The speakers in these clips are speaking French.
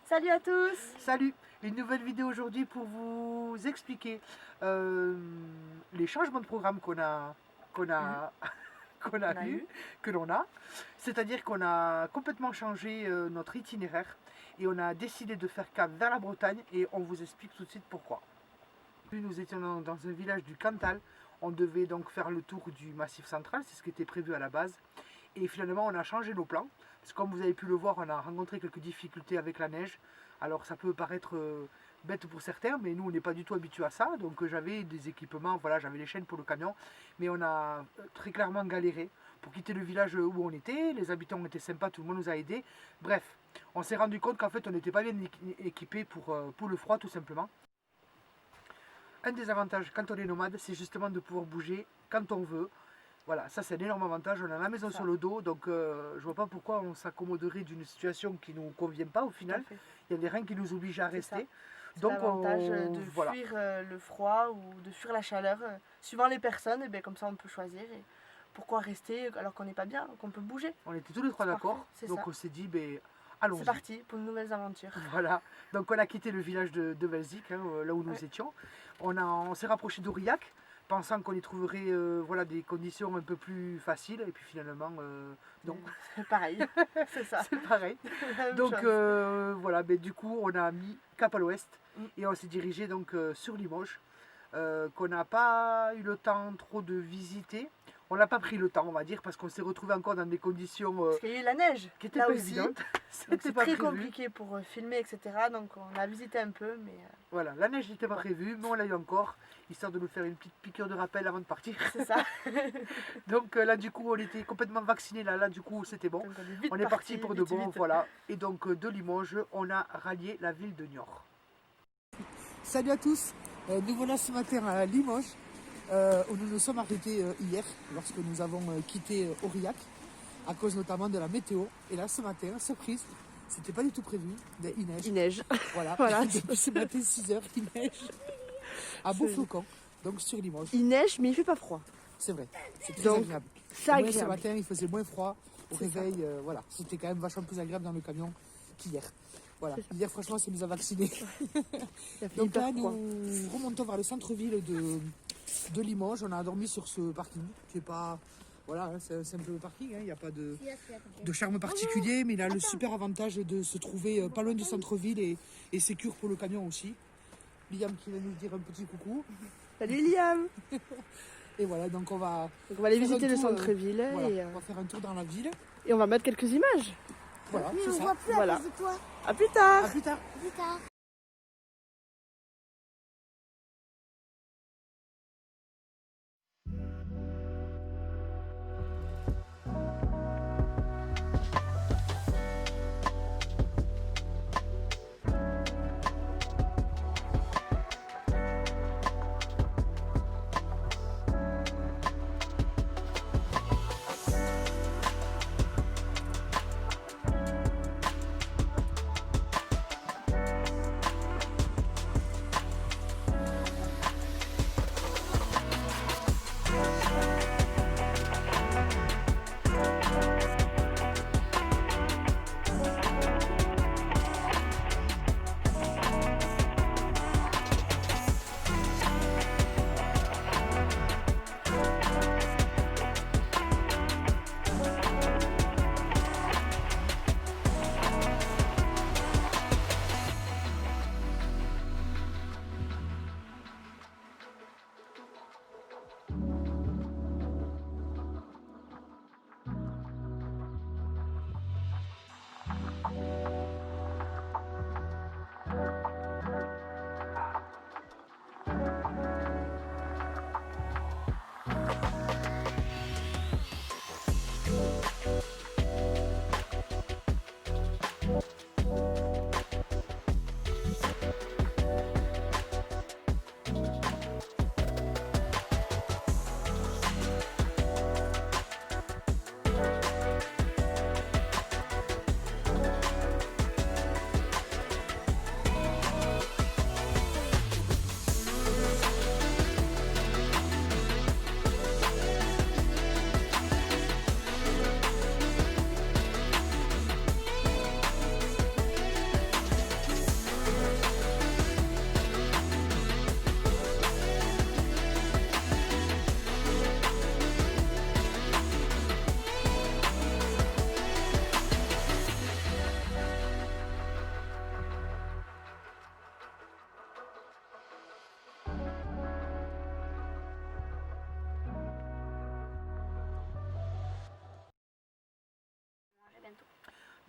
Salut à tous. Salut, une nouvelle vidéo aujourd'hui pour vous expliquer les changements de programme qu'on a, qu'on a eu, que l'on a. C'est-à-dire qu'on a complètement changé notre itinéraire et on a décidé de faire cap vers la Bretagne et on vous explique tout de suite pourquoi. Nous étions dans un village du Cantal, on devait donc faire le tour du Massif central, c'est ce qui était prévu à la base. Et finalement on a changé nos plans, parce que comme vous avez pu le voir, on a rencontré quelques difficultés avec la neige. Alors ça peut paraître bête pour certains, mais nous on n'est pas du tout habitués à ça. Donc j'avais des équipements, voilà, j'avais les chaînes pour le camion, mais on a très clairement galéré pour quitter le village où on était. Les habitants étaient sympas, tout le monde nous a aidés. Bref, on s'est rendu compte qu'en fait on n'était pas bien équipés pour le froid tout simplement. Un des avantages quand on est nomade, c'est justement de pouvoir bouger quand on veut. Voilà, ça c'est un énorme avantage, on a la maison sur le dos, donc je vois pas pourquoi on s'accommoderait d'une situation qui ne nous convient pas au final. Il n'y avait rien qui nous oblige à rester. Donc l'avantage de fuir le froid ou de fuir la chaleur, suivant les personnes, et bien, comme ça on peut choisir. Et pourquoi rester alors qu'on n'est pas bien, qu'on peut bouger. On était tous les trois d'accord, donc on s'est dit, ben, allons-y. C'est parti pour de nouvelles aventures. Voilà, donc on a quitté le village de Velzic, hein, là où nous étions. On s'est rapproché d'Aurillac, pensant qu'on y trouverait voilà, des conditions un peu plus faciles, et puis finalement, non. C'est pareil, c'est ça. C'est pareil. Donc voilà, ben, du coup, on a mis cap à l'ouest, et on s'est dirigé donc sur Limoges, qu'on n'a pas eu le temps trop de visiter. On n'a pas pris le temps, on va dire, parce qu'on s'est retrouvé encore dans des conditions parce qu'il y a eu la neige qui n'étaient pas évidentes. C'était très compliqué pour filmer, etc. Donc on a visité un peu, mais... Voilà, la neige n'était pas prévue, mais on l'a eu encore, histoire de nous faire une petite piqûre de rappel avant de partir. C'est ça. Donc là, du coup, on était complètement vaccinés, là du coup, c'était bon. On est parti pour de bon, voilà. Et donc, de Limoges, on a rallié la ville de Niort. Salut à tous, nous voilà ce matin à Limoges, où nous nous sommes arrêtés hier, lorsque nous avons quitté Aurillac, à cause notamment de la météo. Et là, ce matin, surprise, c'était pas du tout prévu, mais il neige. Il neige. Voilà, depuis ce matin 6h, il neige. À Beauflocon, donc sur Limoges. Il neige, mais il fait pas froid. C'est vrai, c'est très agréable. C'est agréable. Ce matin, il faisait moins froid au réveil, voilà. C'était quand même vachement plus agréable dans le camion qu'hier. Voilà, hier franchement ça nous a vaccinés. Donc là nous remontons vers le centre-ville de Limoges, on a dormi sur ce parking qui est pas, voilà, c'est un simple parking, il n'y a pas de charme particulier, mais il a le super avantage de se trouver pas loin du centre-ville et sécure pour le camion aussi. Liam qui va nous dire un petit coucou. Salut Liam. Et voilà, donc on va aller visiter le centre-ville. Voilà, on va faire un tour dans la ville. Et on va mettre quelques images. Voilà, mais c'est on ça. voit plus Voilà. à cause de toi. À plus tard. À plus tard. À plus tard.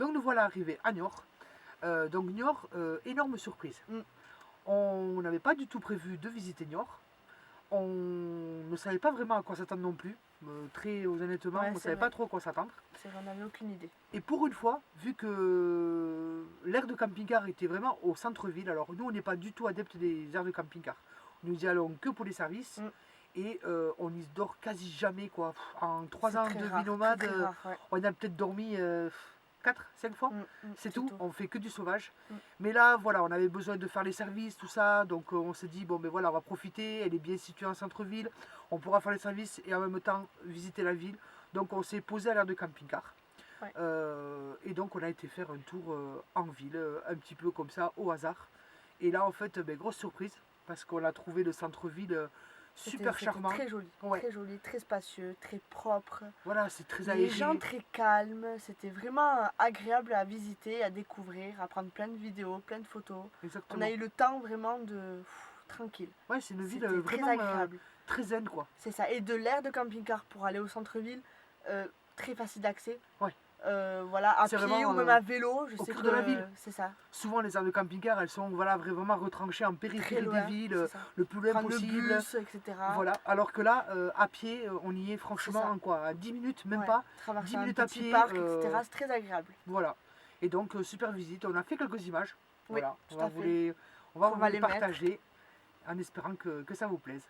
Donc nous voilà arrivés à Niort. Donc Niort, énorme surprise. On n'avait pas du tout prévu de visiter Niort. On ne savait pas vraiment à quoi s'attendre non plus. Très honnêtement, on ne savait pas trop à quoi s'attendre. C'est vrai, on n'avait aucune idée. Et pour une fois, vu que l'aire de camping-car était vraiment au centre-ville, alors nous on n'est pas du tout adeptes des aires de camping-car. Nous y allons que pour les services et on n'y dort quasi jamais quoi. En 3 ans de vie nomade, on a peut-être dormi 4, 5 fois. C'est tout, on fait que du sauvage. Mais là voilà, on avait besoin de faire les services, tout ça, donc on s'est dit bon ben voilà, on va profiter, elle est bien située en centre-ville, on pourra faire les services et en même temps visiter la ville. Donc on s'est posé à l'aire de camping-car. Et donc on a été faire un tour en ville, un petit peu comme ça, au hasard. Et là en fait, grosse surprise, parce qu'on a trouvé le centre-ville super charmant. Très joli, très joli, très spacieux, très propre. Voilà, c'est très aéré. Les gens très calmes, c'était vraiment agréable à visiter, à découvrir, à prendre plein de vidéos, plein de photos. Exactement. On a eu le temps vraiment de... tranquille. Ouais, c'est une ville vraiment très agréable. Très zen quoi. C'est ça, et de l'aire de camping-car pour aller au centre-ville, très facile d'accès. Ouais. Voilà, à pied ou même à vélo, je sais que de la ville. C'est ça. Souvent les aires de camping-car, elles sont voilà, vraiment retranchées en périphérie des villes, le plus loin possible. Le bus, etc. Voilà, alors que là, à pied, on y est franchement en quoi, à 10 minutes, même pas. 10 minutes à pied. Parc, etc. C'est très agréable. Voilà. Et donc, super visite. On a fait quelques images. Oui, voilà. on va vous les partager en espérant que ça vous plaise.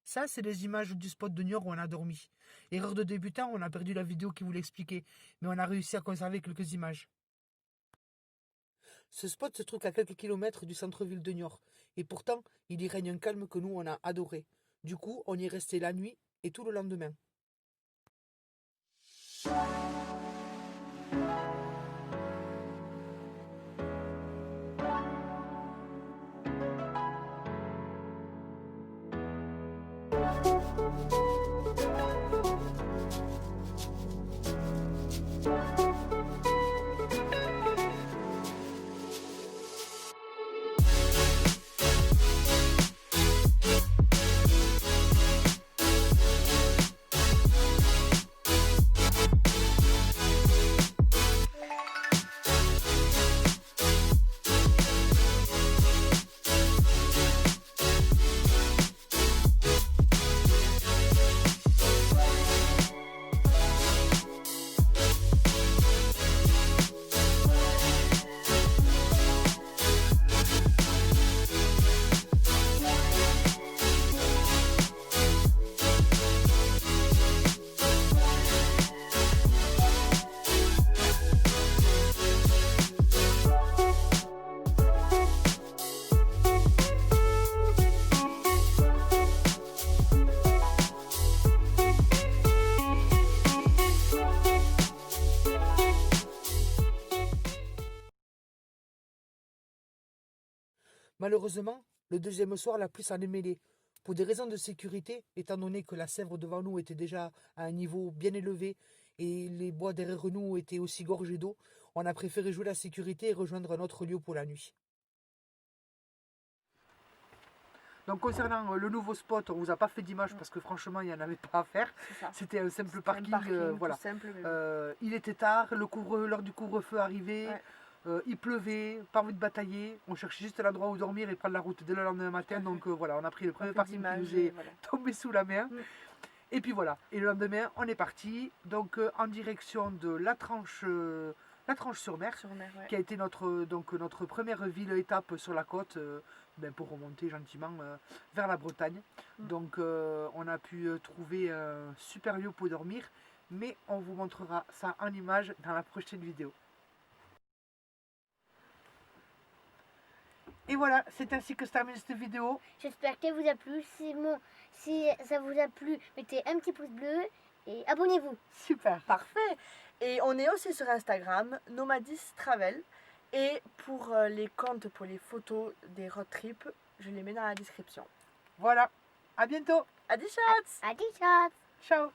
Ça, c'est les images du spot de Niort où on a dormi. Erreur de débutant, on a perdu la vidéo qui vous l'expliquait, mais on a réussi à conserver quelques images. Ce spot se trouve à quelques kilomètres du centre-ville de Niort, et pourtant, il y règne un calme que nous, on a adoré. Du coup, on y est resté la nuit et tout le lendemain. Malheureusement, le deuxième soir, la pluie s'en est mêlée. Pour des raisons de sécurité, étant donné que la Sèvre devant nous était déjà à un niveau bien élevé et les bois derrière nous étaient aussi gorgés d'eau, on a préféré jouer la sécurité et rejoindre un autre lieu pour la nuit. Donc concernant le nouveau spot, on vous a pas fait d'image parce que franchement il n'y en avait pas à faire. C'était un simple parking, voilà. Simple, Il était tard, l'heure du couvre-feu arrivait, il pleuvait, pas envie de batailler. On cherchait juste l'endroit où dormir et prendre la route dès le lendemain matin. Donc voilà, on a pris le premier parking qui nous est tombé sous la main. Et puis voilà, et le lendemain on est parti donc en direction de la Tranche-sur-Mer, qui a été notre première ville-étape sur la côte pour remonter gentiment vers la Bretagne. Donc on a pu trouver un super lieu pour dormir, mais on vous montrera ça en image dans la prochaine vidéo. Et voilà, c'est ainsi que se termine cette vidéo. J'espère qu'elle vous a plu. Si ça vous a plu, mettez un petit pouce bleu et abonnez-vous. Super. Parfait. Et on est aussi sur Instagram, Nomadis Travel. Et pour les comptes, pour les photos des road trips, je les mets dans la description. Voilà. À bientôt. Adios. Adios. Ciao.